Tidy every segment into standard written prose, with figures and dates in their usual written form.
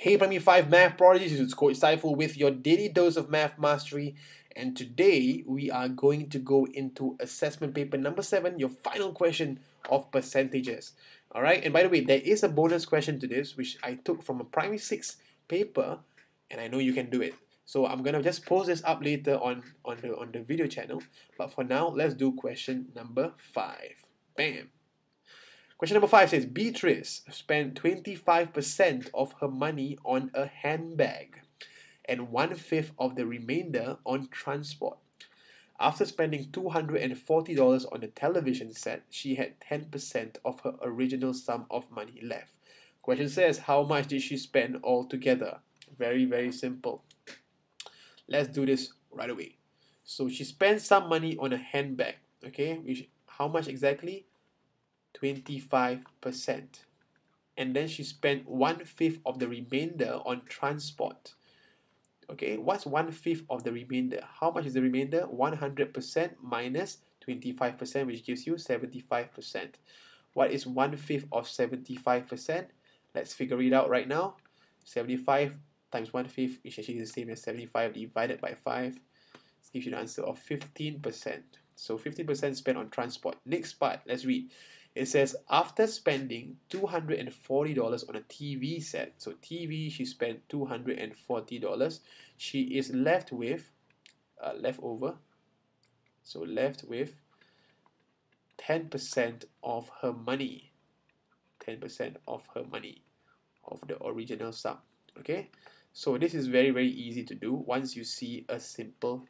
Hey Primary 5 Math Prodigies, it's Coach Saiful with your daily dose of math mastery, and today we are going to go into assessment paper number 7, your final question of percentages. Alright, and by the way, there is a bonus question to this which I took from a Primary 6 paper, and I know you can do it. So I'm gonna just post this up later on the video channel, but for now, let's do question number 5. Bam! Question number 5 says Beatrice spent 25% of her money on a handbag and 1/5 of the remainder on transport. After spending $240 on the television set, she had 10% of her original sum of money left. Question says, how much did she spend altogether? Very, very simple. Let's do this right away. So she spent some money on a handbag, okay? How much exactly? 25%. And then she spent 1/5 of the remainder on transport. Okay, what's 1/5 of the remainder? How much is the remainder? 100% minus 25%, which gives you 75%. What is 1/5 of 75%? Let's figure it out right now. 75 times 1/5 is actually the same as 75 divided by 5. This gives you the answer of 15%. So 15% spent on transport. Next part, let's read. It says, after spending $240 on a TV set, so TV, she spent $240, she is left with, leftover, so left with 10% of her money, 10% of her money, of the original sum, okay? So this is very, very easy to do once you see a simple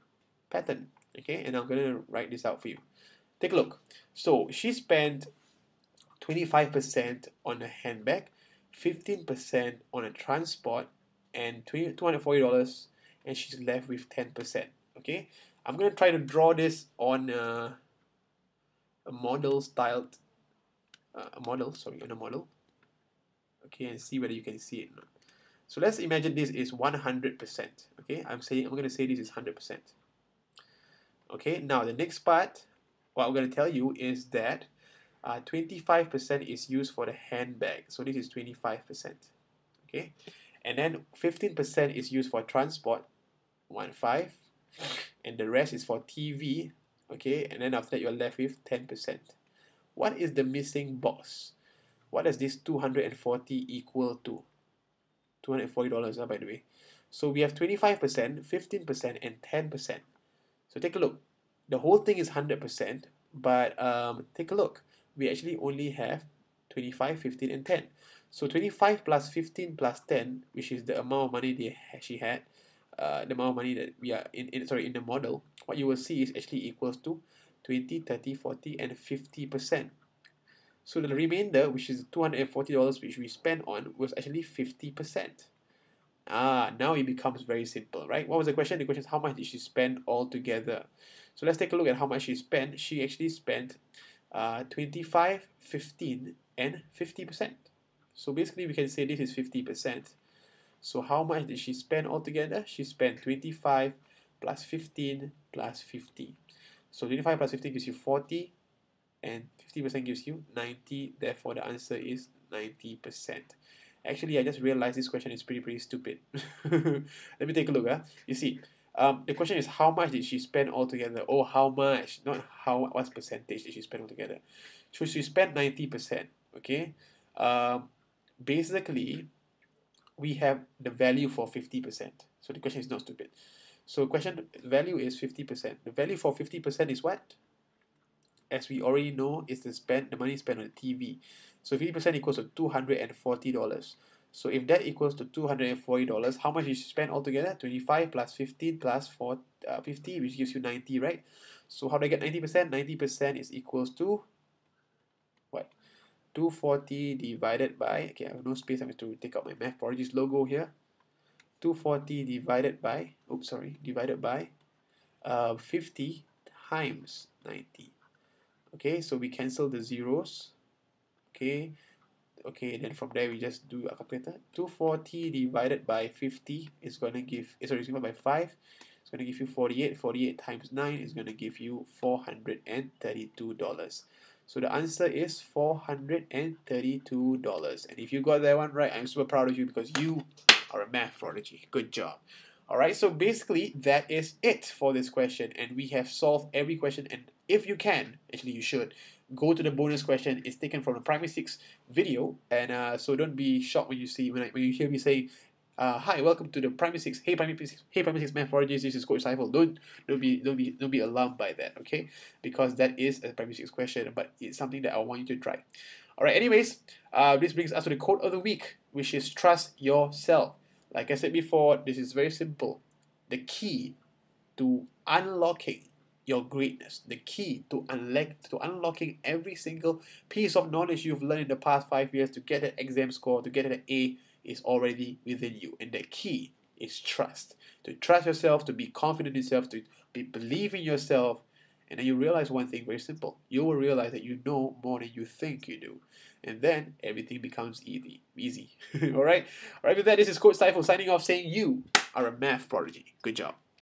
pattern, okay? And I'm going to write this out for you. Take a look. So she spent 25% on a handbag, 15% on a transport, and $240, and she's left with 10%. Okay, I'm gonna try to draw this on a model styled, on a model. Okay, and see whether you can see it. So let's imagine this is 100%. Okay, I'm gonna say this is 100%. Okay, now the next part, what I'm gonna tell you is that 25% is used for the handbag, so this is 25%, okay? And then 15% is used for transport, 1/5, and the rest is for TV, okay? And then after that, you're left with 10%. What is the missing box? What does this 240 equal to? $240, by the way. So we have 25%, 15%, and 10%. So take a look. The whole thing is 100%, but take a look. We actually only have 25, 15, and 10. So 25 plus 15 plus 10, which is the amount of money she had, the amount of money that we are in the model, what you will see is actually equals to 20, 30, 40, and 50%. So the remainder, which is $240, which we spent on, was actually 50%. Now it becomes very simple, right? What was the question? The question is how much did she spend altogether? So let's take a look at how much she spent. She actually spent 25, 15, and 50%. So basically we can say this is 50%. So how much did she spend altogether? She spent 25 plus 15 plus 50. So 25 plus 15 gives you 40, and 50% gives you 90. Therefore the answer is 90%. Actually, I just realized this question is pretty stupid. Let me take a look. You see, the question is how much did she spend altogether? Oh, how much, not what percentage did she spend altogether. So she spent 90%. Okay. Basically, we have the value for 50%. So the question is not stupid. So question value is 50%. The value for 50% is what? As we already know, is the money spent on the TV. So 50% equals to $240. So if that equals to $240, how much did you spend altogether? 25 plus 15 plus 50, which gives you 90, right? So how do I get 90%? 90% is equals to what? 240 divided by, okay, I have no space, I have to take out my Math Prodigies logo here. 240 divided by, divided by 50 times 90. Okay, so we cancel the zeros. Okay, then from there we just do a calculator. 240 divided by 50 is going to give, it's divided by 5. It's going to give you 48. 48 times 9 is going to give you $432. So the answer is $432. And if you got that one right, I'm super proud of you because you are a math prodigy. Good job. Alright, so basically that is it for this question, and we have solved every question. And if you can, actually you should, go to the bonus question. It's taken from a primary 6 video, and so don't be shocked when you see when you hear me say, hi, welcome to the primary 6. Hey primary 6 math prodigies, this is Coach Saiful. Don't be alarmed by that, okay? Because that is a primary 6 question, but it's something that I want you to try. Alright, anyways, this brings us to the quote of the week, which is trust yourself. Like I said before, this is very simple. The key to unlocking your greatness, the key to unlocking every single piece of knowledge you've learned in the past 5 years to get an exam score, to get an A, is already within you. And the key is trust. To trust yourself, to be confident in yourself, to believe in yourself. And then you realize one thing very simple. You will realize that you know more than you think you do. And then everything becomes easy. Alright? Alright, with that, this is Coach Saiful signing off saying you are a math prodigy. Good job.